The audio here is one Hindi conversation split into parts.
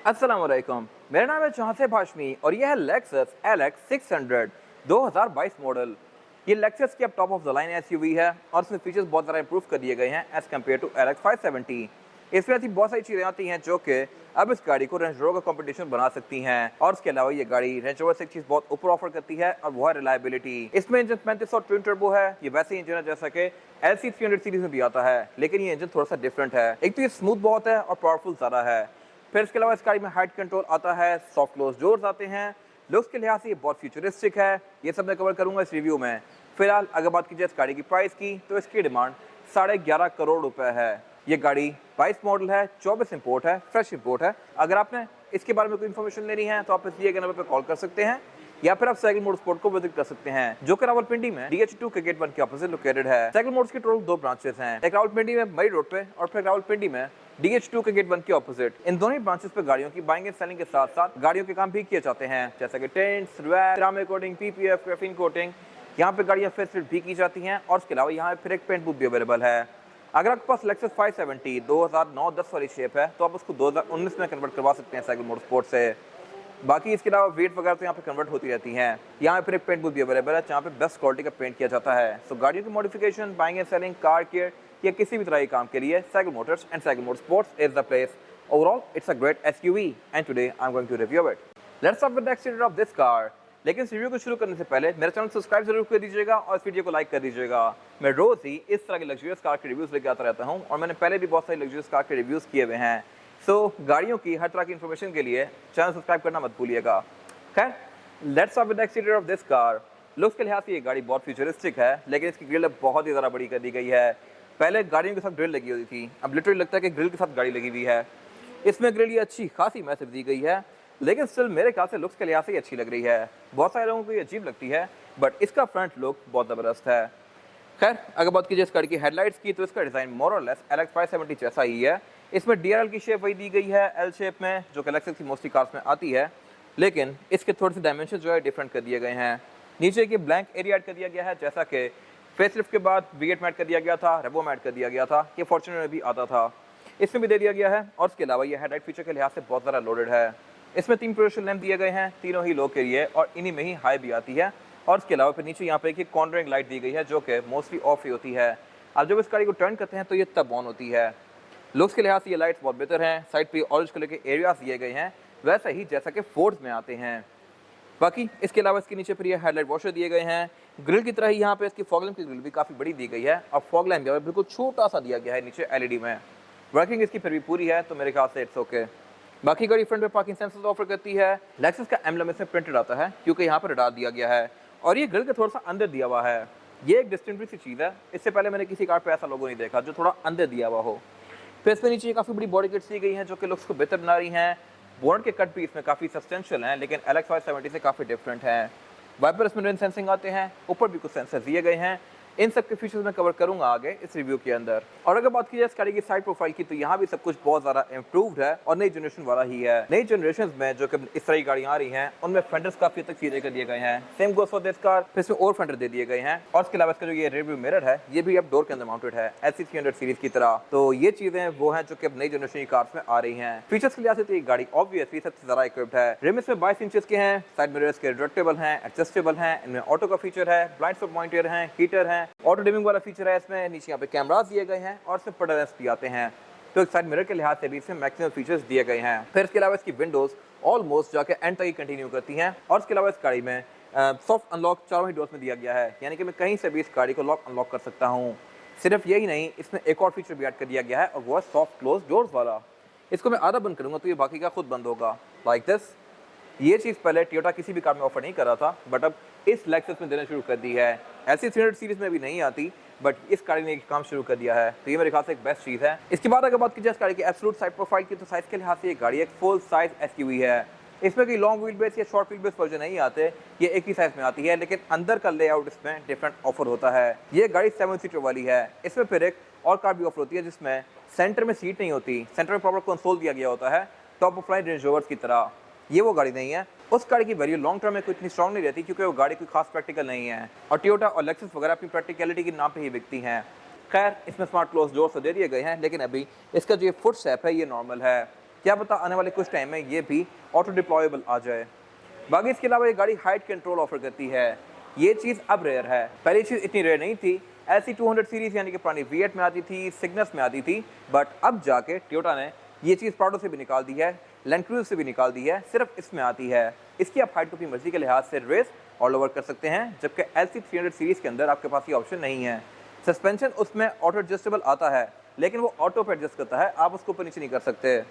अस्सलाम वालेकुम। मेरा नाम है चौहसे भाशमी और यह है लेक्सस LX 600 2022 मॉडल। ये लेक्सस की अब top of the line SUV है और इसमें फीचर्स बहुत ज़्यादा इंप्रूव कर दिए गए हैं एज कम्पेयर टू LX 570। इसमें ऐसी बहुत सारी चीज़ें आती हैं जो कि अब इस गाड़ी को रेंज रोवर का कंपटीशन बना सकती हैं। और इसके अलावा ये गाड़ी रेंज रोवर से एक चीज़ बहुत ऊपर ऑफर करती है और वो है रिलायबिलिटी। इसमें इंजन 3500 ट्विन टर्बो है। ये वैसे ही इंजन है जैसा कि LC 300 सीरीज में भी आता है, लेकिन ये इंजन थोड़ा सा डिफरेंट है। एक तो ये स्मूथ बहुत है और पावरफुल ज़्यादा है। फिर इसके अलावा इस गाड़ी में हाइट कंट्रोल आता है, सॉफ्ट क्लोज डोर्स आते हैं। लुक्स के लिहाज से ये बहुत फ्यूचरिस्टिक है। ये सब मैं कवर करूंगा इस रिव्यू में। फिलहाल अगर बात की जाए इस गाड़ी की प्राइस की, तो इसकी डिमांड 11.5 करोड़ रुपए है। ये गाड़ी 22 मॉडल है, 24 इंपोर्ट है, फ्रेश इंपोर्ट है। अगर आपने इसके बारे में कोई इन्फॉर्मेशन लेनी है तो आप इस दिए गए नंबर पर कॉल कर सकते हैं या फिर आप साइकिल मोटरस्पोर्ट को विजिट कर सकते हैं, जो कि रावलपिंडी में DH2 के गेट 1 के ऑपोजिट लोकेटेड है। साइकिल मोटर्स की टोटल 2 ब्रांचेस हैं, एक रावलपिंडी में मई रोड पे और फिर रावलपिंडी में DH2 के गेट 1 के ऑपोजिट। इन दोनों ही ब्रांचेस पे गाड़ियों की बाइंग एंड सेलिंग के साथ साथ गाड़ियों के काम भी किए जाते हैं, जैसे कि tents, ceramic coating, PPF, graphene coating. यहाँ पे गाड़ियाँ फेसलिफ्ट भी की जाती हैं और इसके अलावा यहाँ फिर एक पेंट बूथ भी अवेलेबल है। अगर आपके पास लेक्सस 570 2009-10 वाली शेप है तो आप उसको 2019 में कन्वर्ट करवा सकते हैं साइकिल मोटरस्पोर्ट से। बाकी इसके अलावा वेट वगैरह तो यहाँ पे कन्वर्ट होती रहती हैं। यहाँ फिर एक पेंट बूथ भी अवेलेबल है जहाँ पे बेस्ट क्वालिटी का पेंट किया जाता है। सो गाड़ियों की modification, buying and selling, car care या किसी भी तरह के काम के लिए cycle motors and cycle motorsports is the place. Overall it's a great SUV and today I am going to review it. Let's start with the exterior of this car. लेकिन इस रिव्यू को शुरू करने से पहले मेरे चैनल सब्सक्राइब जरूर कर दीजिएगा और इस वीडियो को लाइक कर दीजिएगा। मैं रोज ही इस तरह के लग्जरियस कार के रिव्यूज लेके आता रहता हूँ और मैंने पहले भी बहुत सारी लग्जरियस कार के रिव्यूज किए हुए हैं। सो गाड़ियों की हर तरह की इन्फॉर्मेशन के लिए चैनल सब्सक्राइब करना मत भूलिएगा। खैर, let's start with the exterior of this car. Looks के लिहाज से ये गाड़ी बहुत फ्यूचरिस्टिक है, लेकिन इसकी ग्रिल बहुत ही ज़्यादा बड़ी कर दी गई है। पहले गाड़ियों के साथ ग्रिल लगी हुई थी, अब लिटरली लगता है कि ग्रिल के साथ गाड़ी लगी हुई है। इसमें ग्रिल ये अच्छी खासी मैसिव दी गई है, लेकिन स्टिल मेरे ख्याल से लुक्स के लिहाज से ये अच्छी लग रही है। बहुत सारे लोगों को ये अजीब लगती है, बट इसका फ्रंट लुक बहुत ज़बरदस्त है। खैर, अगर बात कीजिए इस गाड़ी की हेडलाइट्स की, तो इसका डिज़ाइन मोर और लेस LX 570 जैसा ही है। इसमें DRL की शेप वही दी गई है, L शेप में, जो कि लेक्सस की मोस्टली कार्स में आती है, लेकिन इसके थोड़े से डायमेंशन जो है डिफरेंट कर दिए गए हैं। नीचे की ब्लैंक एरिया ऐड कर दिया गया है, जैसा कि फेसलिफ्ट के बाद V8 मैट कर दिया गया था, रेबो मैट कर दिया गया था, ये फॉर्च्यूनर में भी आता था, इसमें भी दे दिया गया है। और इसके अलावा ये हेडलाइट फीचर के लिहाज से बहुत ज़्यादा लोडेड है। इसमें 3 प्रोजेक्शन लैंप दिए गए हैं, तीनों ही लो के लिए, और इन्हीं में ही हाई भी आती है। और इसके अलावा फिर नीचे यहाँ पे एक कॉर्नरिंग लाइट दी गई है, जो कि मोस्टली ऑफ ही होती है। अब जब इस गाड़ी को टर्न करते हैं तो ये तब ऑन होती है। लुक्स के लिहाज से ये लाइट्स बहुत बेहतर हैं। साइड पे ऑरेंज कलर के एरियाज दिए गए हैं, वैसे ही जैसा कि फोर्ड्स में आते हैं। बाकी इसके अलावा इसके नीचे फिर ये हेडलाइट वॉशर दिए गए हैं। ग्रिल की तरह ही यहाँ पे इसकी फॉग लैंप की ग्रिल भी काफ़ी बड़ी दी गई है और फॉग लैंप बिल्कुल छोटा सा दिया गया है नीचे LED में। वर्किंग इसकी फिर भी पूरी है, तो मेरे ख्याल से इट्स ओके। बाकी गाड़ी फ्रंट पे पार्किंग सेंसर्स ऑफर करती है। लेक्सस का एम्बलम इसमें प्रिंटेड आता है क्योंकि यहाँ पर रडार दिया गया है और ये ग्रिल के थोड़ा सा अंदर दिया हुआ है। ये एक डिस्टिंक्टिव सी चीज़ है, इससे पहले मैंने किसी कार पे ऐसा लोगो नहीं देखा जो थोड़ा अंदर दिया हुआ हो। फिर इसमें नीचे काफ़ी बड़ी बॉडी किट्स दी गई हैं जो कि लुक्स को बेहतर बना रही हैं। बोनट के कट भी इसमें काफ़ी सब्सटेंशियल हैं, लेकिन LX 570 से काफ़ी डिफरेंट हैं। वाइपर इसमें रेन सेंसिंग आते हैं, ऊपर भी कुछ सेंसर दिए गए हैं। इन सब के फीचर्स मैं कवर करूंगा आगे इस रिव्यू के अंदर। और अगर बात की जाए इस गाड़ी की साइड प्रोफाइल की, तो यहाँ भी सब कुछ बहुत ज़्यादा इंप्रूव्ड है और नई जनरेशन वाला ही है। नई जनरेशन में जो कि इस तरह की गाड़ियाँ आ रही हैं, उनमें फेंडर्स काफ़ी हद तक सीधे कर दिए गए हैं। Same goes for this car, फिर इसमें और फेंडर दे दिए गए हैं। और इसके अलावा इसका जो ये रियर व्यू मिरर है, ये भी अब डोर के अंदर माउंटेड है, LC 300 सीरीज की तरह। तो ये चीज़ें वो हैं जो कि अब नई जनरेशन की कार्स में आ रही हैं। फीचर्स के लिहाज से तो ये गाड़ी ऑब्वियसली सबसे ज़्यादा इक्विप्ड है। रिम इसमें 22 इंचेस के हैं, साइड मिरर्स के रिट्रैक्टेबल हैं, एडजस्टेबल हैं, इनमें ऑटो का फीचर है, ब्लाइंड स्पॉट मॉनिटर हैं, हीटर हैं, ऑटो डिमिंग वाला फीचर है इसमें। नीचे यहाँ पे कैमरास दिए गए हैं और इसमें पडलेस भी आते हैं, तो एक साइड मिरर के लिहाज से भी इसमें मैक्सिमम फीचर्स दिए गए हैं। फिर इसके अलावा इसकी विंडोज ऑलमोस्ट जाके एंड तक ही कंटिन्यू करती हैं। और इसके अलावा इस गाड़ी में सॉफ्ट अनलॉक चारों ही डोर्स में दिया गया है, यानी कि मैं कहीं से भी इस गाड़ी को लॉक अनलॉक कर सकता हूँ। सिर्फ यही नहीं, इसमें एक और फीचर भी ऐड कर दिया गया है और वो है सॉफ्ट क्लोज डोर्स वाला। इसको मैं आधा बंद करूँगा तो ये बाकी का खुद बंद होगा, लाइक दिस। ये चीज़ पहले टोयोटा किसी भी कार में ऑफर नहीं कर रहा था, बट अब इस लेक्सस में देना शुरू कर दी है। LC 300 सीरीज में भी नहीं आती, बट इस गाड़ी ने काम शुरू कर दिया है, तो ये मेरे ख्याल से एक बेस्ट चीज़ है। इसके बाद अगर बात की जाए इस गाड़ी की एब्सोल्यूट साइड प्रोफाइल की, तो साइज के लिहाज से ये गाड़ी एक फुल साइज SUV है। इसमें कोई लॉन्ग व्हील बेस या शॉर्ट व्हील बेस वर्जन नहीं आते, ये एक ही साइज में आती है, लेकिन अंदर का लेआउट इसमें डिफरेंट ऑफर होता है। ये गाड़ी 7 सीटर वाली है। इसमें फिर एक और कार भी ऑफर होती है जिसमें सेंटर में सीट नहीं होती, सेंटर में प्रॉपर कंसोल दिया गया होता है, top of line Range Rovers की तरह। ये वो गाड़ी नहीं है। उस गाड़ी की वैल्यू लॉन्ग टर्म में कोई इतनी स्ट्रॉन्ग नहीं रहती क्योंकि वो गाड़ी कोई खास प्रैक्टिकल नहीं है, और टोयोटा और लेक्सस वगैरह अपनी प्रैक्टिकलिटी के नाम पे ही बिकती हैं। खैर, इसमें स्मार्ट क्लोज डोर्स तो दे दिए गए हैं, लेकिन अभी इसका जो ये फुट स्टेप है ये नॉर्मल है। क्या पता आने वाले कुछ टाइम में ये भी ऑटो डिप्लॉयबल आ जाए। बाकी इसके अलावा ये गाड़ी हाइट कंट्रोल ऑफर करती है, ये चीज़ अब रेयर है, पहली चीज़ इतनी रेयर नहीं थी। ऐसी 200 सीरीज यानी कि पुरानी V8 में आती थी, सिग्नस में आती थी, बट अब जाके टोयोटा ने ये चीज़ प्राडो से भी निकाल दी है, लैंड क्रूज़र से भी निकाल दी है, सिर्फ इसमें आती है। इसकी आप हाइट को अपनी मर्जी के लिहाज से रेस और लोअर कर सकते हैं, जबकि LC 300 सीरीज़ के अंदर आपके पास ये ऑप्शन नहीं है। सस्पेंशन उसमें ऑटो एडजस्टेबल आता है, लेकिन वो ऑटो पे एडजस्ट करता है, आप उसको ऊपर नीचे नहीं कर सकते।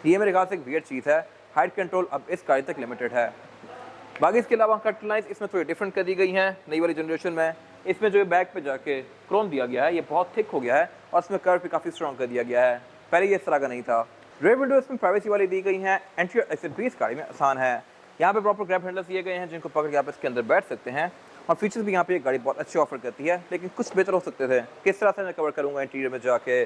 ये मेरे ख्याल से एक वियर्ड चीज़ है, हाइट कंट्रोल अब इस गाड़ी तक लिमिटेड है। बाकी इसके अलावा कट लाइन्स इसमें थोड़ी डिफरेंट कर दी गई हैं नई वाली जनरेशन में। इसमें जो बैक पे जाके क्रोम दिया गया है ये बहुत थिक हो गया है और इसमें कर्व भी काफ़ी स्ट्रॉन्ग कर दिया गया है, पहले ये इस तरह का नहीं था। रेयर विंडो इसमें प्राइवेसी वाली दी गई हैं, एंट्री और एग्जिट भी इस गाड़ी में आसान है। यहाँ पे प्रॉपर ग्रैब हैंडल्स दिए गए हैं जिनको पकड़ के आप इसके अंदर बैठ सकते हैं, और फीचर्स भी यहाँ पे एक गाड़ी बहुत अच्छे ऑफर करती है, लेकिन कुछ बेहतर हो सकते थे। किस तरह से मैं कवर करूँगा इंटीरियर में जाके।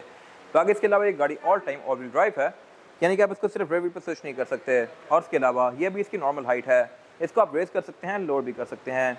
बाकी इसके अलावा ये गाड़ी all time all wheel drive है, यानी कि आप इसको सिर्फ रेयर व्हील पर स्विच नहीं कर सकते। और इसके अलावा ये भी इसकी नॉर्मल हाइट है, इसको आप रेस कर सकते हैं, लोअर भी कर सकते हैं।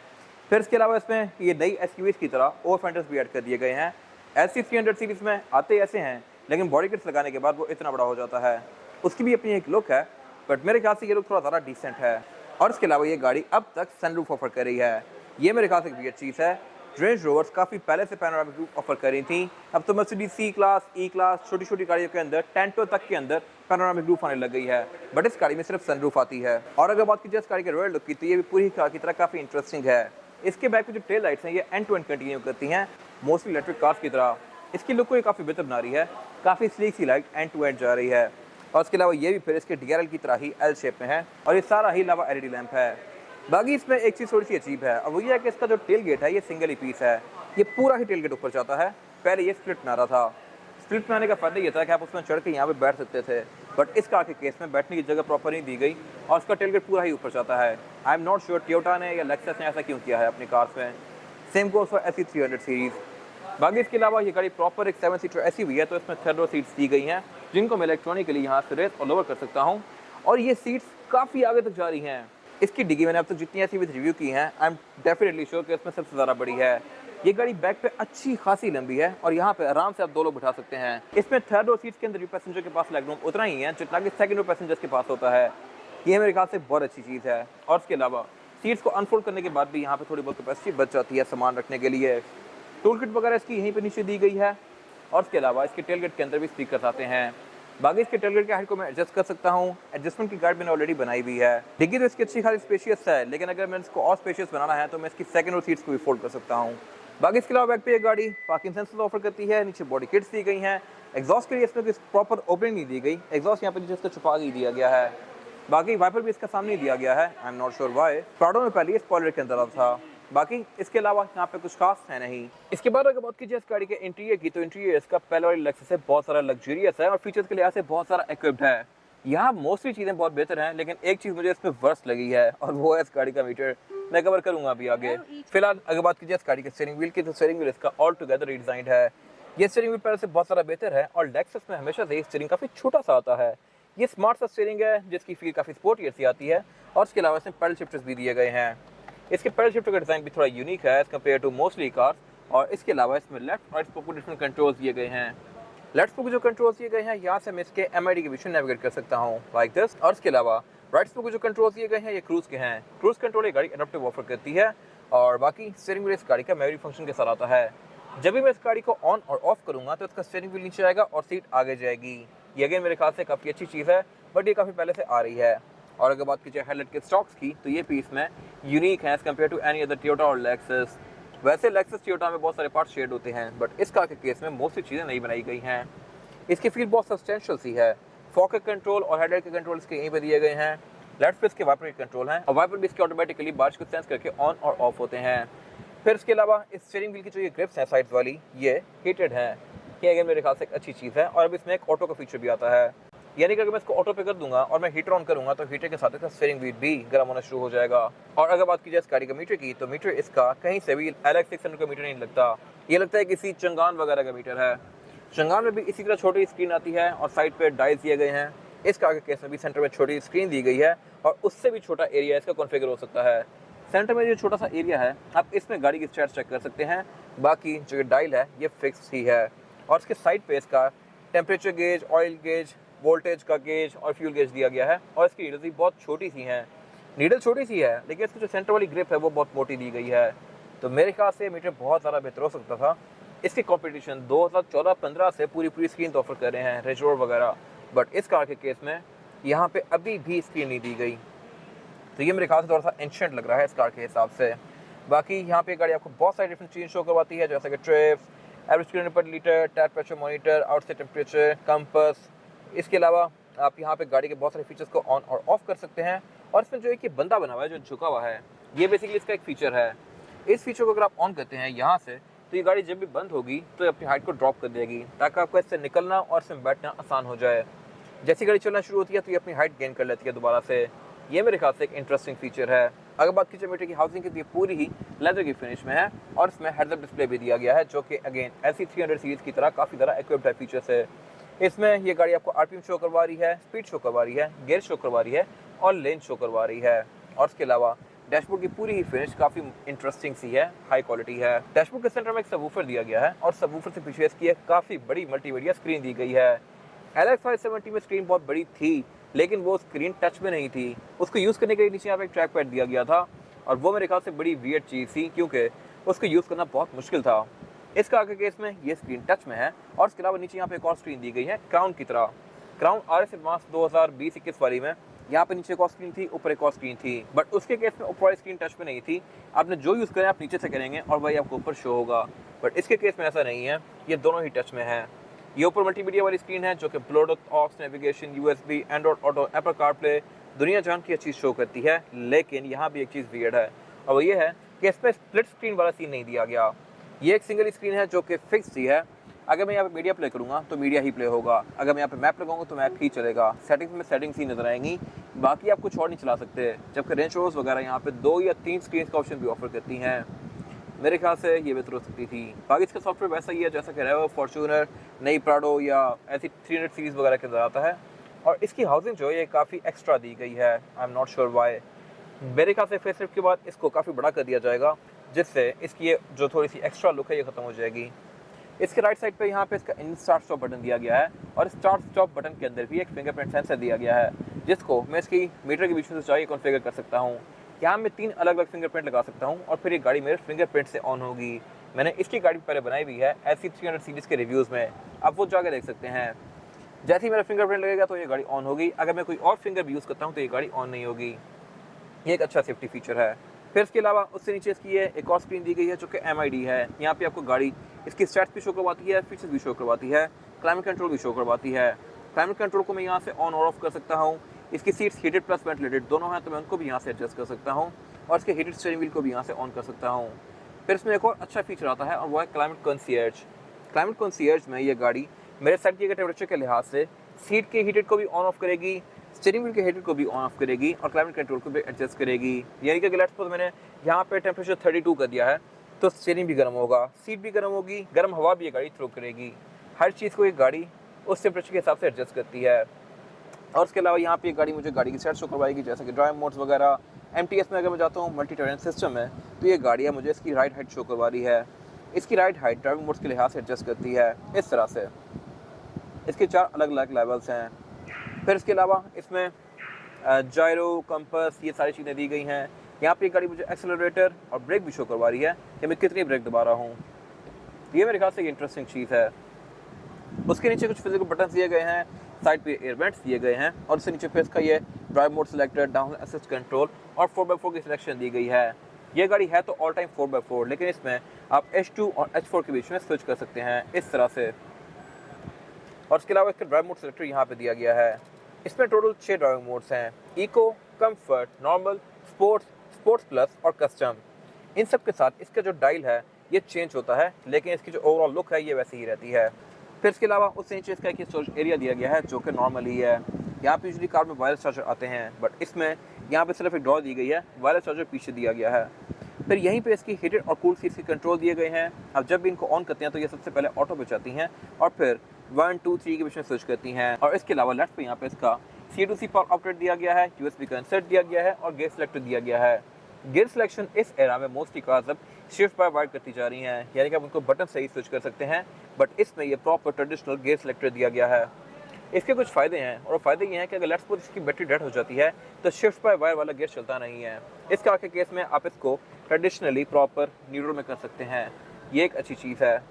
फिर इसके अलावा इसमें ये नई SUVs की तरह ओवर फेंडर्स भी ऐड कर दिए गए हैं। LC 300 सीरीज़ में आते ऐसे हैं, लेकिन बॉडी किट्स लगाने के बाद वो इतना बड़ा हो जाता है। उसकी भी अपनी एक लुक है, बट मेरे ख्याल से ये लुक थोड़ा ज़्यादा डिसेंट है। और इसके अलावा ये गाड़ी अब तक सनरूफ ऑफर कर रही है, ये मेरे ख्याल से एक वियर्ड चीज़ है। रेंज रोवर्स काफ़ी पहले से पैनोरामिक रूफ ऑफर कर रही थी, अब तो Mercedes C class, E class, छोटी छोटी गाड़ियों के अंदर टेंटो तक के अंदर पैनोरामिक रूफ आने लग गई है, बट इस गाड़ी में सिर्फ सनरूफ आती है। और अगर बात की जाए इस गाड़ी के रॉयल लुक की, तो ये भी पूरी कार की तरह काफ़ी इंटरेस्टिंग है। इसके बैक में जो टेल लाइट्स हैं ये एंड टू एंड कंटिन्यू करती हैं, मोस्टली इलेक्ट्रिक कार्स की तरह। इसकी लुक को ये काफ़ी बेहतर बना रही है, काफ़ी स्लीक सी लाइट एंड टू एंड जा रही है। और इसके अलावा ये भी फिर इसके DRL की तरह ही L शेप में है, और ये सारा ही लावा LED लैंप है। बाकी इसमें एक चीज़ थोड़ी सी अजीब है, और वो ये है कि इसका जो टेल गेट है ये सिंगल ही पीस है, ये पूरा ही टेल गेट ऊपर जाता है। पहले ये स्प्लिट में आ रहा था, स्प्लिट में आने का फ़ायदा ये था कि आप उसमें चढ़ के यहाँ पे बैठ सकते थे, बट इस कार के केस में बैठने की जगह प्रॉपर नहीं दी गई और उसका टेल गेट पूरा ही ऊपर जाता है। I am not sure Toyota ने या लेक्सस ने ऐसा क्यों किया है अपनी कार्स में। Same goes for LC 300 series. बाकी इसके अलावा ये गाड़ी प्रॉपर एक 7 सीटर SUV है, तो इसमें थर्ड रो सीट्स दी गई हैं जिनको मैं इलेक्ट्रॉनिकली यहाँ से रेस और लोअर कर सकता हूँ, और ये सीट्स काफ़ी आगे तक जा रही हैं। इसकी डिग्गी मैंने अब तक जितनी SUVs रिव्यू की हैं, आई एम डेफिनेटली श्योर कि इसमें सबसे ज़्यादा बड़ी है। ये गाड़ी बैक पे अच्छी खासी लंबी है, और यहाँ पे आराम से आप 2 लोग बिठा सकते हैं। इसमें थर्ड रो सीट्स के अंदर भी पैसेंजर के पास लेग रूम उतना ही है जितना कि सेकंड रो पैसेंजर्स के पास होता है। ये मेरे ख्याल से बहुत अच्छी चीज़ है। और इसके अलावा सीट्स को अनफोल्ड करने के बाद भी यहाँ पे थोड़ी बहुत कैपेसिटी बच जाती है सामान रखने के लिए। टूल किट वगैरह इसकी यहीं पे नीचे दी गई है, और इसके अलावा इसके टेलगेट के अंदर भी स्पीकर्स आते हैं। बाकी इसके टेलगेट की हाइट को मैं एडजस्ट कर सकता हूँ, एडजस्टमेंट की गाइड मैंने ऑलरेडी बनाई हुई है। डिग्गी तो इसकी अच्छी खासी स्पेशियस है, लेकिन अगर मैं इसको और स्पेशियस बनाना है तो मैं इसकी सेकंड रो सीट्स को भी फोल्ड कर सकता हूँ। बाकी इसके अलावा बैक पे ये गाड़ी पार्किंग सेंसर्स ऑफर करती है, नीचे बॉडी किट्स दी गई हैं। एग्जॉस्ट के लिए इसमें प्रॉपर ओपनिंग नहीं दी गई, एग्जॉस्ट यहाँ पे नीचे इसका छुपा ही दिया गया है। बाकी वाइपर भी इसका सामने दिया गया है, I am not sure why. Prado में पहले स्पॉइलर के अंदर था। बाकी इसके अलावा यहाँ पे कुछ खास है नहीं। इसके बाद अगर बात कीजिए इस गाड़ी के इंटीरियर की, तो इंटीरियर इसका पहले वाली लेक्सस से बहुत सारा लग्जरियस है और फीचर्स के लिहाज से बहुत सारा इक्विप्ड है। यहाँ मोस्टली चीज़ें बहुत बेहतर हैं, लेकिन एक चीज़ मुझे इसमें वर्स्ट लगी है, और वो है इस गाड़ी का मीटर। मैं कवर करूँगा अभी आगे। फिलहाल अगर बात कीजिए इस गाड़ी के स्टीयरिंग व्हील की, तो स्टीयरिंग व्हील इसका ऑल टुगेदर रीडिजाइंड है। ये स्टीयरिंग व्हील पहले से बहुत सारा बेहतर है, और लेक्सस में हमेशा से स्टीयरिंग काफ़ी छोटा सा आता है। ये स्मार्ट सा स्टीयरिंग है जिसकी फील काफ़ी स्पोर्टियर सी आती है, और इसके अलावा इसमें पैडल शिफ्टर्स भी दिए गए हैं। इसके पैडल शिफ्टर का डिज़ाइन भी थोड़ा यूनिक है as compare to mostly cars, और इसके अलावा इसमें लेफ्ट राइट स्पोक को डिफरेंट कंट्रोल्स दिए गए हैं। लेफ्ट स्पोक जो कंट्रोल्स दिए गए हैं, यहाँ से मैं इसके MID के विजन नेविगेट कर सकता हूँ लाइक दिस। और इसके अलावा राइट स्पोक जो कंट्रोल्स दिए गए हैं ये क्रूज के हैं। क्रूज कंट्रोल ये गाड़ी एडप्टिव ऑफर करती है, और बाकी स्टीयरिंग व्हील इस गाड़ी का मेमोरी फंक्शन के साथ आता है। जब भी मैं इस गाड़ी को ऑन और ऑफ करूँगा तो इसका स्टीयरिंग व्हील नीचे आएगा और सीट आगे जाएगी। ये अगेन मेरे ख्याल से काफ़ी अच्छी चीज़ है, बट ये काफ़ी पहले से आ रही है। और अगर बात कीजिए हेडलाइट के स्टॉक्स की, तो ये पीस में यूनिक है as compare to any other Toyota और लेक्सस। वैसे लेक्सस टोयोटा में बहुत सारे पार्ट्स शेड होते हैं, बट इस कार के केस में मोस्टली चीज़ें नहीं बनाई गई हैं। इसकी फील बहुत सब्सटेंशियल सी है। फॉग के कंट्रोल और हेडलाइट के कंट्रोल इसके यहीं पर दिए गए हैं। लेफ्ट पे इसके वाइपर के कंट्रोल हैं, और वाइपर भी इसके ऑटोमेटिकली बारिश को सेंस करके ऑन और ऑफ होते हैं। फिर इसके अलावा इस स्टीयरिंग व्हील की जो ये ग्रिप्स हैं साइड्स वाली, ये हीटेड हैं। ये अगेन मेरे ख्याल से एक अच्छी चीज़ है, और अब इसमें एक ऑटो का फीचर भी आता है, यानी कि अगर मैं इसको ऑटो पे कर दूंगा और मैं हीटर ऑन करूंगा तो हीटर के साथ इसका स्टीयरिंग व्हील भी गर्म होना शुरू हो जाएगा। और अगर बात की जाए इस गाड़ी का मीटर की, तो मीटर इसका कहीं से भी LX 600 का मीटर नहीं लगता। ये लगता है किसी चंगान वगैरह का मीटर है। चंगान में भी इसी तरह छोटी स्क्रीन आती है और साइड पे डायल्स दिए गए हैं। इस कार के केस में भी सेंटर में छोटी स्क्रीन दी गई है, और उससे भी छोटा एरिया इसका कॉन्फ़िगर हो सकता है। सेंटर में जो छोटा सा एरिया है, आप इसमें गाड़ी की स्टैट्स चेक कर सकते हैं। बाकी जो डायल है ये फिक्स ही है, और इसके साइड पे इसका temperature gauge, oil gauge, voltage का गेज और फ्यूल गेज दिया गया है। और इसकी नीडल भी बहुत छोटी सी हैं, नीडल छोटी सी है लेकिन इसकी जो सेंटर वाली ग्रिप है वो बहुत मोटी दी गई है। तो मेरे ख्याल से मीटर बहुत ज़्यादा बेहतर हो सकता था। इसकी कंपटीशन 2014-15 से पूरी स्क्रीन तो ऑफर कर रहे हैं रेंज रोवर वगैरह, बट इस कार के केस में यहाँ पे अभी भी स्क्रीन नहीं दी गई। तो ये मेरे ख्याल से थोड़ा सा एंशिएंट लग रहा है इस कार के हिसाब से। बाकी यहाँ पे गाड़ी आपको बहुत सारी डिफरेंट चीज़ शो करवाती है, जैसे कि ट्रिप्स, एवरेज किलोमीटर पर litre, tyre pressure monitor, outside temperature, compass. इसके अलावा आप यहाँ पे गाड़ी के बहुत सारे फीचर्स को ऑन और ऑफ कर सकते हैं। और इसमें जो एक ये बंदा बना हुआ है जो झुका हुआ है, ये बेसिकली इसका एक फीचर है। इस फीचर को अगर आप ऑन करते हैं यहाँ से, तो ये गाड़ी जब भी बंद होगी तो ये अपनी हाइट को ड्रॉप कर देगी, ताकि आपको इससे निकलना और इसमें बैठना आसान हो जाए। जैसी गाड़ी चलना शुरू होती है तो ये अपनी हाइट गेन कर लेती है दोबारा से। ये मेरे ख्याल से एक इंटरेस्टिंग फीचर है। अगर बात की जाए मीटर की हाउसिंग की, तो ये पूरी ही लेदर की फिनिश में है और इसमें हेड्स अप डिस्प्ले भी दिया गया है, जो कि अगेन LC300 सीरीज की तरह काफ़ी ज़्यादा इक्विप्ड है फीचर से। इसमें ये गाड़ी आपको RPM शो करवा रही है, स्पीड शो करवा रही है, गियर शो करवा रही है और लेन शो करवा रही है। और इसके अलावा डैशबोर्ड की पूरी ही फिनिश काफ़ी इंटरेस्टिंग सी है, हाई क्वालिटी है। डैशबोर्ड के सेंटर में एक सबवूफर दिया गया है और सबवूफर से पीछे इसकी एक काफ़ी बड़ी मल्टीमीडिया स्क्रीन दी गई है। LX 570 में स्क्रीन बहुत बड़ी थी, लेकिन वो स्क्रीन टच में नहीं थी। उसको यूज़ करने के लिए नीचे यहाँ पे एक ट्रैक पैड दिया गया था, और वो मेरे ख्याल से बड़ी वियर्ड चीज़ थी, क्योंकि उसको यूज़ करना बहुत मुश्किल था। इस कार के केस में ये स्क्रीन टच में है। और इसके अलावा नीचे यहाँ पे एक और स्क्रीन दी गई है क्राउन की तरह। क्राउन RS एडवांस 2020-21 वाली में यहाँ पे नीचे एक और स्क्रीन थी, ऊपर एक और स्क्रीन थी, बट उसके केस में ऊपर वाली स्क्रीन टच में नहीं थी। आपने जो यूज़ करें आप नीचे से करेंगे और वही आपको ऊपर शो होगा, बट इसके केस में ऐसा नहीं है, ये दोनों ही टच में है। ये ऊपर मल्टीमीडिया वाली स्क्रीन है, जो कि Bluetooth, aux, navigation, USB, Android auto, Apple CarPlay, दुनिया जान की चीज़ शो करती है। लेकिन यहाँ भी एक चीज़ वियर्ड है, और वो ये है कि इसमें स्प्लिट स्क्रीन वाला सीन नहीं दिया गया। ये एक सिंगल स्क्रीन है जो कि फिक्स ही है। अगर मैं यहाँ पे मीडिया प्ले करूँगा तो मीडिया ही प्ले होगा, अगर मैं यहाँ पे मैप लगाऊंगा तो मैप ही चलेगा। सेटिंग्स में सेटिंग्स ही नजर आएंगी, बाकी आप कुछ और नहीं चला सकते। जबकि रेंज रोवर्स वगैरह यहाँ पे 2 या 3 स्क्रीन का ऑप्शन भी ऑफर करती हैं। मेरे ख्याल से ये बेहतर हो सकती थी। बाकी इसका सॉफ्टवेयर वैसा ही है जैसा कि रेवो, फॉर्च्यूनर, नई प्राडो या ऐसी 300 सीरीज़ वगैरह के अंदर आता है। और इसकी हाउसिंग जो है ये काफ़ी एक्स्ट्रा दी गई है, I am not sure why. मेरे ख्याल से फेसलिफ्ट के बाद इसको काफ़ी बड़ा कर दिया जाएगा, जिससे इसकी ये जो थोड़ी सी एक्स्ट्रा लुक है ये ख़त्म हो जाएगी। इसके राइट साइड पे यहाँ पे इसका इंजन स्टार्ट स्टॉप बटन दिया गया है, और स्टार्ट स्टॉप बटन के अंदर भी एक फिंगरप्रिंट सेंसर दिया गया है, जिसको मैं इसकी मीटर के बीच में से चाहिए कॉन्फ़िगर कर सकता हूँ। यहाँ मैं 3 अलग अलग फिंगरप्रिंट लगा सकता हूँ और फिर ये गाड़ी मेरे फिंगरप्रिंट से ऑन होगी। मैंने इसकी गाड़ी पहले बनाई हुई है LC300 सीरीज़ के रिव्यूज़ में, आप वो जाकर देख सकते हैं। जैसे ही मेरा फिंगरप्रिंट लगेगा तो ये गाड़ी ऑन होगी, अगर मैं कोई और फिंगर भी यूज़ करता हूँ तो ये गाड़ी ऑन नहीं होगी। ये एक अच्छा सेफ्टी फीचर है। फिर इसके अलावा उससे नीचे इसकी ये एक और स्क्रीन दी गई है जो कि MID है। यहाँ पे आपको गाड़ी इसकी स्टैट्स भी शो करवाती है, फीचर्स भी शो करवाती है, क्लाइमेट कंट्रोल भी शो करवाती है। क्लाइमेट कंट्रोल को मैं यहाँ से ऑन और ऑफ कर सकता हूँ। इसकी सीट्स हीटेड प्लस वेंटिलेटेड दोनों हैं, तो मैं उनको भी यहाँ से एडजस्ट कर सकता हूँ, और इसके हीटेड स्टीयरिंग व्हील को भी यहाँ से ऑन कर सकता हूँ। फिर इसमें एक और अच्छा फीचर आता है और वो है क्लाइमेट कंसीयर्ज। क्लाइमेट कंसीयर्ज में ये गाड़ी मेरे सेट किए गए टेम्परेचर के लिहाज से सीट के हीटेड को भी ऑन ऑफ करेगी, स्टीयरिंग व्हील के हीटर को भी ऑन ऑफ करेगी और क्लाइमेट कंट्रोल को भी एडजस्ट करेगी। यानी कि लेट्स सपोज मैंने यहाँ पे टेम्परेचर 32 कर दिया है, तो स्टीयरिंग भी गर्म होगा, सीट भी गर्म होगी, गर्म हवा भी ये गाड़ी थ्रो करेगी। हर चीज़ को ये गाड़ी उस टेम्परेचर के हिसाब से एडजस्ट करती है। और उसके अलावा यहाँ पे गाड़ी मुझे गाड़ी की सेट शो करवाएगी, जैसे कि ड्राइव मोड्स वगैरह। MTS में अगर मैं जाता हूँ मल्टी टेरेन सिस्टम में, तो ये गाड़ियाँ मुझे इसकी राइड हाइट शो करवा रही है। इसकी राइड हाइट ड्राइविंग मोड्स के लिहाज से एडजस्ट करती है इस तरह से। इसके 4 अलग अलग लेवल्स हैं। फिर इसके अलावा इसमें जायरो, कंपास, ये सारी चीज़ें दी गई हैं। यहाँ पे गाड़ी मुझे एक्सेलरेटर और ब्रेक भी शो करवा रही है कि मैं कितनी ब्रेक दबा रहा हूँ। ये मेरे ख्याल से एक इंटरेस्टिंग चीज़ है। उसके नीचे कुछ फिजिकल बटन दिए गए हैं, साइड पे एयर वेंट्स दिए गए हैं, और उससे नीचे पे इसका ये drive mode selector, down assist control और 4x4 की सिलेक्शन दी गई है। ये गाड़ी है तो ऑल टाइम 4x4, लेकिन इसमें आप H2 और H4 के बीच में स्विच कर सकते हैं इस तरह से। और इसके अलावा इसका ड्राइव मोड सिलेक्टर यहाँ पे दिया गया है। इसमें टोटल 6 ड्राइविंग मोड्स हैं: eco, comfort, normal, sports, sports plus और कस्टम। इन सब के साथ इसका जो डायल है ये चेंज होता है, लेकिन इसकी जो ओवरऑल लुक है ये वैसी ही रहती है। फिर इसके अलावा उससे नीचे इसका एक स्टोरेज एरिया दिया गया है जो कि नॉर्मल ही है। यहाँ पे यूजुअली कार में वायरलेस चार्जर आते हैं, बट इसमें यहाँ पे सिर्फ एक डॉल दी गई है, वायरलेस चार्जर पीछे दिया गया है। फिर यहीं पे इसकी हीटेड और कूल सीट्स के कंट्रोल दिए गए हैं। अब जब भी इनको ऑन करते हैं तो ये सबसे पहले ऑटो पे जाती हैं और फिर 1, 2, 3 के बीच में स्विच करती हैं। और इसके अलावा लेफ्ट पे यहाँ पे इसका C2C पावर आउटलेट दिया गया है, USB का इंसर्ट दिया गया है और गियर सिलेक्टर दिया गया है। गियर सिलेक्शन इस एरा में मोस्टली कार्स अब शिफ्ट बाय वाइड करती जा रही हैं, यानी कि आप उनको बटन से ही स्विच कर सकते हैं, बट इसमें ये प्रॉपर ट्रेडिशनल गियर सिलेक्टर दिया गया है। इसके कुछ फ़ायदे हैं और फ़ायदे ये हैं कि अगर लेट्स सपोज इसकी बैटरी डेड हो जाती है तो शिफ्ट बाय वायर वाला गियर चलता नहीं है। इस कार के केस में आप इसको ट्रेडिशनली प्रॉपर न्यूट्रल में कर सकते हैं, ये एक अच्छी चीज़ है।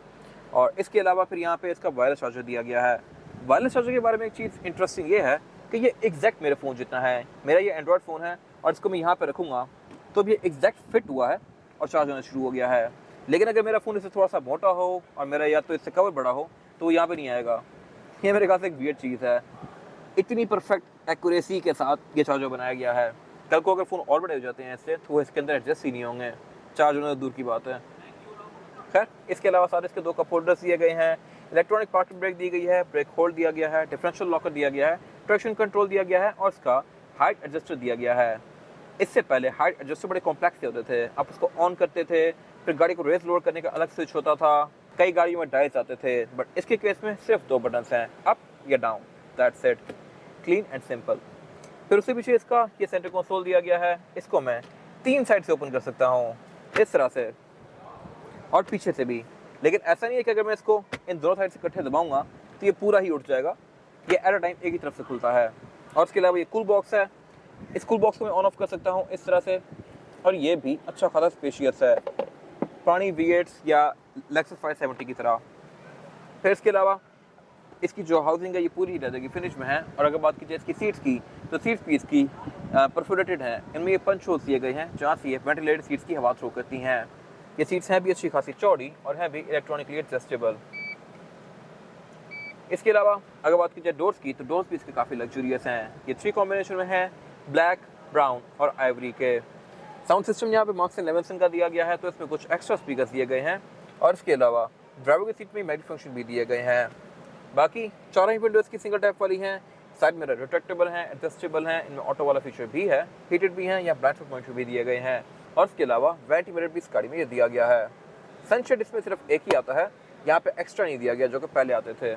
और इसके अलावा फिर यहाँ पे इसका वायरलेस चार्जर दिया गया है। वायरलेस चार्जर के बारे में एक चीज़ इंटरेस्टिंग ये है कि ये एग्जैक्ट मेरे फ़ोन जितना है। मेरा ये एंड्रॉयड फ़ोन है और इसको मैं यहाँ पर रखूँगा तो अब ये एग्जैक्ट फिट हुआ है और चार्ज होना शुरू हो गया है। लेकिन अगर मेरा फ़ोन इससे थोड़ा सा मोटा हो और मेरा या तो इससे कवर बड़ा हो तो यहाँ पे नहीं आएगा। ये मेरे ख्याल से एक वियर्ड चीज़ है। इतनी परफेक्ट एक्यूरेसी के साथ ये चार्जर बनाया गया है। कल को अगर फ़ोन और बड़े हो जाते हैं इससे तो इसके अंदर एडजस्ट ही नहीं होंगे, चार्ज होना तो दूर की बात है। खैर, इसके अलावा सारे इसके 2 कप होल्डर्स दिए गए हैं, इलेक्ट्रॉनिक पार्किंग ब्रेक दी गई है, ब्रेक होल्ड दिया गया है, डिफरेंशियल लॉकर दिया गया है, ट्रैक्शन कंट्रोल दिया गया है और इसका हाइट एडजस्टर दिया गया है। इससे पहले हाइट एडजस्टर बड़े कॉम्प्लेक्स होते थे, आप उसको ऑन करते थे, फिर गाड़ी को रेस लोड करने का अलग स्विच होता था, कई गाड़ियों में डायल्स आते थे, बट इसके केस में सिर्फ 2 बटन्स हैं, अप या down, that's it, clean and simple. फिर उसके पीछे इसका ये सेंटर कंसोल दिया गया है, इसको मैं 3 साइड से ओपन कर सकता हूँ, इस तरह से और पीछे से भी। लेकिन ऐसा नहीं है कि अगर मैं इसको इन दोनों साइड से इकट्ठे दबाऊंगा तो ये पूरा ही उठ जाएगा, ये एट अ टाइम एक ही तरफ से खुलता है। और उसके अलावा ये कूल बॉक्स है, इस कूल बॉक्स को मैं ऑन ऑफ कर सकता हूँ इस तरह से, और ये भी अच्छा खासा स्पेशियस है, पुरानी V8 या लेक्सस 570 की तरह। फिर इसके अलावा इसकी जो हाउसिंग है ये पूरी लेदर फिनिश में है। और अगर बात की जाए इसकी सीट्स की तो सीट्स भी इसकी परफोरेटेड हैं, इनमें ये पंच होल्स दिए गए हैं जहाँ से ये वेंटिलेटेड सीट्स की हवा थ्रो करती हैं। ये सीट्स हैं भी अच्छी खासी चौड़ी और हैं भी इलेक्ट्रॉनिकली एडजस्टेबल। इसके अलावा अगर बात की जाए डोर्स की तो डोर्स भी इसके काफ़ी लग्जूरियस हैं। ये 3 कॉम्बिनेशन में है, ब्लैक, ब्राउन और आइवरी के। साउंड सिस्टम यहाँ पे मार्क्स एंड लेविसन का दिया गया है, तो इसमें कुछ एक्स्ट्रा स्पीकर्स दिए गए हैं और इसके अलावा ड्राइवर की सीट में मैग्नेटिक फंक्शन भी दिए गए हैं। बाकी 4 विंडोज़ की सिंगल टैप वाली हैं, साइड मिरर रिट्रैक्टेबल हैं, एडजस्टेबल हैं, इनमें ऑटो वाला फीचर भी है, हीटेड भी हैं या ब्लाइंड स्पॉट पॉइंट भी दिए गए हैं। और इसके अलावा वैनिटी मिरर भी इस गाड़ी में ये दिया गया है। सनशेड इसमें सिर्फ एक ही आता है, यहाँ पे एक्स्ट्रा नहीं दिया गया जो कि पहले आते थे।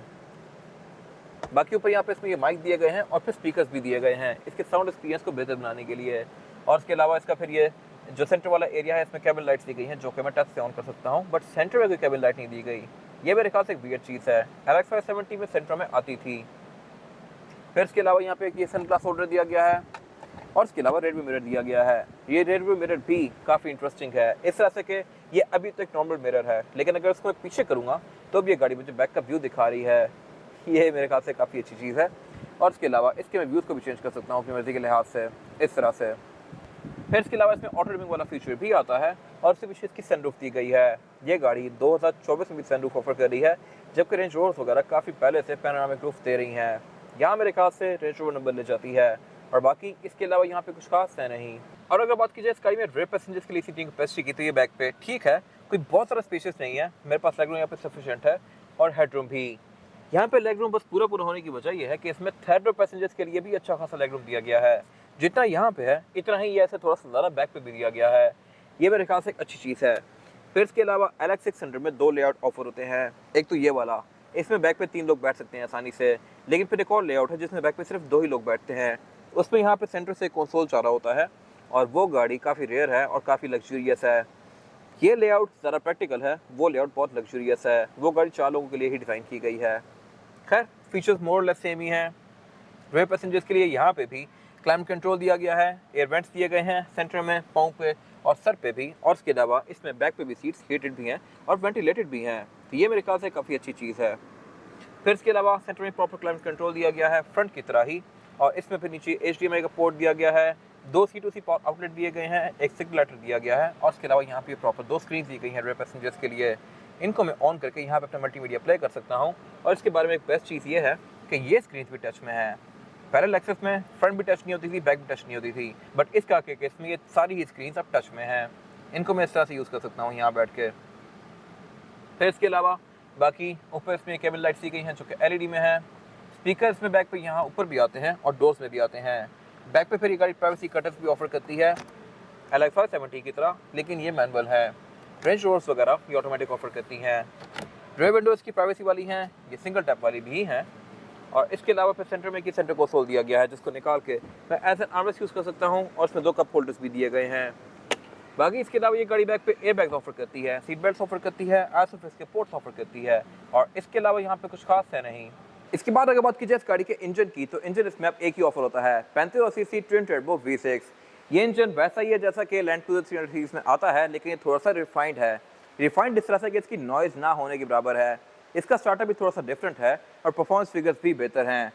बाकी ऊपर यहाँ पे इसमें ये माइक दिए गए हैं और फिर स्पीकर्स भी दिए गए हैं इसके साउंड एक्सपीरियंस को बेहतर बनाने के लिए। और इसके अलावा इसका फिर ये जो सेंटर वाला एरिया है इसमें केबिन लाइट्स दी गई हैं जो कि मैं टच से ऑन कर सकता हूँ, बट सेंटर में कोई केबिन लाइट नहीं दी गई। ये मेरे ख्याल से एक वियर्ड चीज़ है, LX 570 में सेंटर में आती थी। फिर इसके अलावा यहाँ पे एक ये सन ग्लास होल्डर दिया गया है और इसके अलावा रेड व्यू मिरर दिया गया है। ये रेड व्यू मिरर भी काफ़ी इंटरेस्टिंग है, इस तरह से कि ये अभी तो एक नॉर्मल मिरर है, लेकिन अगर उसको मैं पीछे करूँगा तो अब ये गाड़ी मुझे बैक का व्यू दिखा रही है। ये मेरे ख्याल से काफ़ी अच्छी चीज़ है। और इसके अलावा इसके मैं व्यूज़ को भी चेंज कर सकता हूँ अपनी मर्ज़ी के लिहाज से, इस तरह से। फिर इसके अलावा इसमें ऑटो डिमिंग वाला फीचर भी आता है और उसके पीछे इसकी सनरूफ दी गई है। ये गाड़ी 2024 में भी सनरूफ ऑफर कर रही है, जबकि रेंज रोवर्स वगैरह काफ़ी पहले से पैनोरामिक रूफ दे रही हैं। यहाँ मेरे ख्याल से रेंज रोवर नंबर ले जाती है और बाकी इसके अलावा यहाँ पे कुछ खास है नहीं। और अगर बात की जाए इस गाड़ी में रेयर पैसेंजर्स के लिए सीटिंग कैपेसिटी की तो ये बैक पे ठीक है, कोई बहुत सारा स्पेशियस नहीं है। मेरे पास लेग रूम यहाँ पे सफिशिएंट है और हेडरूम भी। यहाँ पे लेग रूम बस पूरा होने की वजह यह है कि इसमें थर्ड रो पैसेंजर्स के लिए भी अच्छा खासा लेग रूम दिया गया है। जितना यहाँ पे है इतना ही ये ऐसे थोड़ा सा ज़्यादा बैक पे भी दिया गया है। ये मेरे ख्याल से एक अच्छी चीज़ है। फिर इसके अलावा LX 600 में 2 लेआउट ऑफर होते हैं। एक तो ये वाला, इसमें बैक पे 3 लोग बैठ सकते हैं आसानी से, लेकिन फिर एक और लेआउट है जिसमें बैक पे सिर्फ 2 ही लोग बैठते हैं। उसमें यहाँ पे सेंटर से कंसोल चाह रहा होता है और वो गाड़ी काफ़ी रेयर है और काफ़ी लग्जूरियस है। ये लेआउट ज़्यादा प्रैक्टिकल है, वो लेआउट बहुत लग्जूरियस है। वो गाड़ी 4 लोगों के लिए ही डिज़ाइन की गई है। खैर, फीचर्स मोर लेस सेम ही हैं। रेयर पैसेंजर्स के लिए यहाँ पे भी क्लाइमेट कंट्रोल दिया गया है, एयर वेंट्स दिए गए हैं सेंटर में, पाँव पे और सर पे भी, और इसके अलावा इसमें बैक पे भी सीट्स हीटेड भी हैं और वेंटिलेटेड भी हैं। तो ये मेरे ख्याल से काफ़ी अच्छी चीज़ है। फिर इसके अलावा सेंटर में प्रॉपर क्लाइमेट कंट्रोल दिया गया है फ्रंट की तरह ही, और इसमें फिर नीचे HDMI का पोर्ट दिया गया है, 2 C2C पावर आउटलेट दिए गए हैं, एक सिग्नल लाइटर दिया गया है, और इसके अलावा यहाँ पे प्रॉपर 2 स्क्रीन दी गई हैं रेयर पैसेंजर्स के लिए। इनको मैं ऑन करके यहाँ पे अपना मल्टीमीडिया प्ले कर सकता हूँ। और इसके बारे में एक बेस्ट चीज़ ये है कि ये स्क्रीन भी टच में है। पहले लेक्सस में फ्रंट भी टच नहीं होती थी, बैक भी टच नहीं होती थी, बट इस कार के केस में ये सारी ही स्क्रीन अब टच में हैं। इनको मैं इस तरह से यूज़ कर सकता हूँ यहाँ बैठ के। फिर इसके अलावा बाकी ऊपर इसमें केबल लाइट्स दी गई हैं जो कि LED में है। स्पीकर इसमें बैक पे यहाँ ऊपर भी आते हैं और डोर्स में भी आते हैं। बैक पे फिर ये गाड़ी प्राइवेसी कर्टन्स भी ऑफर करती है LX 570 की तरह, लेकिन ये मैनुअल है। रेंज रोवर्स वगैरह ये ऑटोमेटिक ऑफर करती हैं। रेयर विंडोज़ की प्राइवेसी वाली हैं, ये सिंगल टैप वाली भी हैं। और इसके अलावा फिर सेंटर में की सेंटर कंसोल दिया गया है जिसको निकाल के मैं एज एन आर्मरेस्ट यूज़ कर सकता हूँ, और इसमें 2 कप होल्डर्स भी दिए गए हैं। बाकी इसके अलावा ये गाड़ी बैक पे एयर बैग्स ऑफर करती है, सीट बेल्ट ऑफर करती है, आइसोफिक्स के पोर्ट्स ऑफर करती है, और इसके अलावा यहाँ पे कुछ खास है नहीं। इसके बाद अगर बात की जाए इस गाड़ी के इंजन की, तो इंजन इसमें अब एक ही ऑफर होता है 35 सीसी ट्विन टर्बो V6। ये इंजन वैसा ही है जैसा कि लैंड क्रूजर 300 सीरीज में आता है, लेकिन ये थोड़ा सा रिफाइंड है। रिफाइंड इस तरह से कि इसकी नॉइज़ ना होने के बराबर है। इसका स्टार्टअप भी थोड़ा सा डिफरेंट है और परफॉर्मेंस फिगर्स भी बेहतर हैं।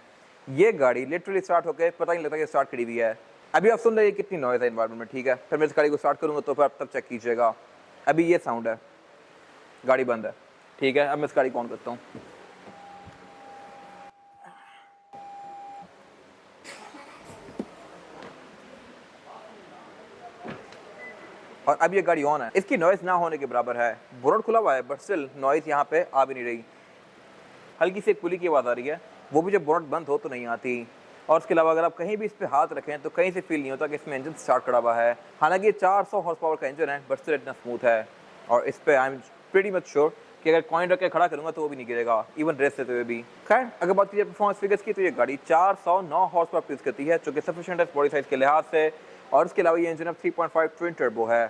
ये गाड़ी लिटरली स्टार्ट होकर पता नहीं लगता कि स्टार्ट करी हुई है। अभी आप सुन रहे हैं कितनी नॉइज़ है एनवायरमेंट में, ठीक है। फिर मैं इस गाड़ी को स्टार्ट करूँगा तो फिर आप तब चेक कीजिएगा। अभी ये साउंड है, गाड़ी बंद है, ठीक है। अब मैं इस गाड़ी को ऑन करता हूँ। और अब ये गाड़ी ऑन है। इसकी नॉइज़ ना होने के बराबर है। बोनट खुला हुआ है बट स्टिल नॉइज़ यहाँ पे आ भी नहीं रही। हल्की सी पुली की आवाज़ आ रही है, वो भी जब बोनट बंद हो तो नहीं आती। और उसके अलावा अगर आप कहीं भी इस पे हाथ रखें तो कहीं से फील नहीं होता कि इसमें इंजन स्टार्ट करा हुआ है। हालांकि ये 400 हॉर्स पावर का इंजन है बट स्टिल इतना स्मूथ है। और इस पे I am pretty much sure कि अगर कॉइन रख के खड़ा करूँगा तो वो भी नहीं गिरेगा, इवन रेस देते हुए भी। खैर अगर बात कीजिए परफॉर्मेंस फिगर्स की, तो ये गाड़ी 409 हॉर्स पावर प्रोड्यूस करती है, जो कि सफिशिएंट है बॉडी साइज के लिहाज से। और इसके अलावा ये इंजन अब 3.5 ट्विन टर्बो है।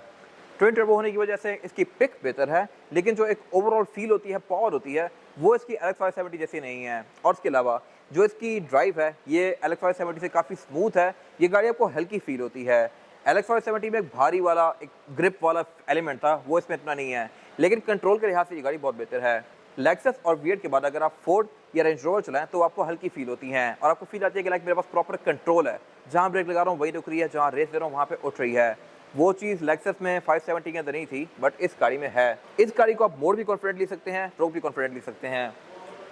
ट्विन टर्बो होने की वजह से इसकी पिक बेहतर है, लेकिन जो एक ओवरऑल फील होती है, पावर होती है, वो इसकी LX 570 जैसी नहीं है। और इसके अलावा जो इसकी ड्राइव है ये LX 570 से काफ़ी स्मूथ है। ये गाड़ी आपको हल्की फील होती है। LX 570 में एक भारी वाला, एक ग्रिप वाला एलिमेंट था, वो इसमें इतना नहीं है, लेकिन कंट्रोल के लिहाज से ये गाड़ी बहुत बेहतर है। लेक्सस और वियर्ड के बाद अगर आप फोर्ड या रेंज रोवर चलाएं तो आपको हल्की फील होती हैं और आपको फील आती है कि लाइक मेरे पास प्रॉपर कंट्रोल है। जहाँ ब्रेक लगा रहा हूँ वही रुक रही है, जहाँ रेस दे रहा हूँ वहाँ पे उठ रही है। वो चीज़ लेक्सस में 570 के अंदर नहीं थी, बट इस गाड़ी में है। इस गाड़ी को आप मोड भी कॉन्फिडेंट ले सकते हैं, रोक भी कॉन्फिडेंट ले सकते हैं।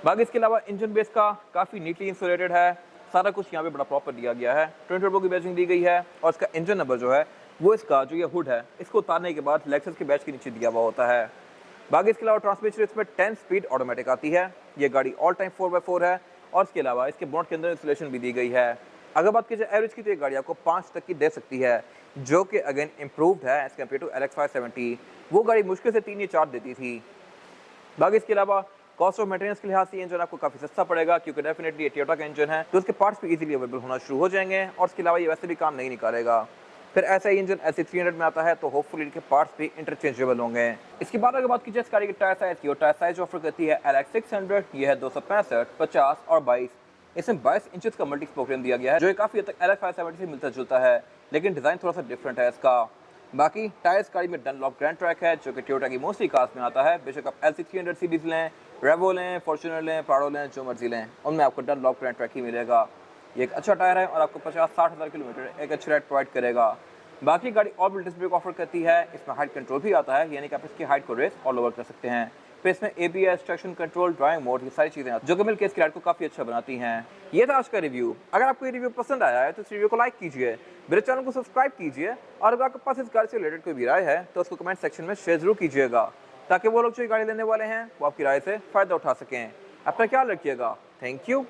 बाकी इसके अलावा इंजन बेस का काफ़ी नीटली इंसुलेटेड है, सारा कुछ यहाँ पे बड़ा प्रॉपर दिया गया है। ट्विन टर्बो की बैजिंग दी गई है और इसका इंजन नंबर जो है वो इसका जो ये हुड है इसको उतारने के बाद लेक्सस के बैच के नीचे दिया हुआ होता है। बाकी इसके अलावा ट्रांसमिशन इसमें 10 स्पीड ऑटोमेटिक आती है। ये गाड़ी ऑल टाइम 4x4 है और इसके अलावा इसके बोनट के अंदर इंसुलेशन भी दी गई है। अगर बात की जाए एवरेज की, तो ये गाड़ी आपको 5 तक की दे सकती है, जो कि अगेन इम्प्रूव्ड है एज कम्पेयर टू LX 570। वो गाड़ी मुश्किल से 3 या 4 देती थी। बाकी इसके अलावा कॉस्ट ऑफ मेंटेनेंस के लिहाज से इंजन आपको काफ़ी सस्ता पड़ेगा, क्योंकि डेफिनेटली ये टोयोटा का इंजन है, तो उसके पार्ट्स भी इजीली अवेलेबल होना शुरू हो जाएंगे। और इसके अलावा ये वैसे भी काम नहीं निकालेगा। फिर ऐसा ही इंजन ऐसे 300 में आता है, तो होपफुली इनके पार्ट्स भी इंटरचेंजेबल होंगे। इसके बाद अगर बात की जाए इस गाड़ी के टायर साइज की, और टायर साइज ऑफर करती है LX 600, ये है 265, 50 और 22। इसमें 22 इंचेस का मल्टी स्पोक रिम दिया गया है, जो काफ़ी हद तक LX 570 से मिलता जुलता है, लेकिन डिज़ाइन थोड़ा सा डिफरेंट है इसका। बाकी टायर्स गाड़ी में डनलॉप ग्रैंड ट्रैक है, जो कि टोयोटा की मोस्टली कार्स में आता है। बेशक आप LC 300 सीरीज लें, रेवो लें, फॉर्च्यूनर लें, प्राडो लें, जो मर्जी लें, उनमें आपको डनलॉप ग्रैंड ट्रैक ही मिलेगा। ये एक अच्छा टायर है और आपको 50-60 हज़ार किलोमीटर एक अच्छी राइड प्रोवाइड करेगा। बाकी गाड़ी ऑर्बिटल डिस्क ब्रेक ऑफर करती है, इसमें हाइट कंट्रोल भी आता है, यानी कि आप इसकी हाइट को रेस और लोअर कर सकते हैं। फिर इसमें ABS, traction control, driving mode, ये सारी चीज़ें आती हैं, जो कि मिलकर इसकी राइड को काफ़ी अच्छा बनाती हैं। ये था आज का रिव्यू। अगर आपको ये रिव्यू पसंद आया है तो इस रिव्यू को लाइक कीजिए, मेरे चैनल को सब्सक्राइब कीजिए, और अगर आपके पास इस गाड़ी से रिलेटेड कोई भी राय है तो उसको कमेंट सेक्शन में शेयर जरूर कीजिएगा, ताकि वो लोग जो गाड़ी लेने वाले हैं वो आपकी राय से फ़ायदा उठा सकें। अपना ख्याल रखिएगा। Thank you.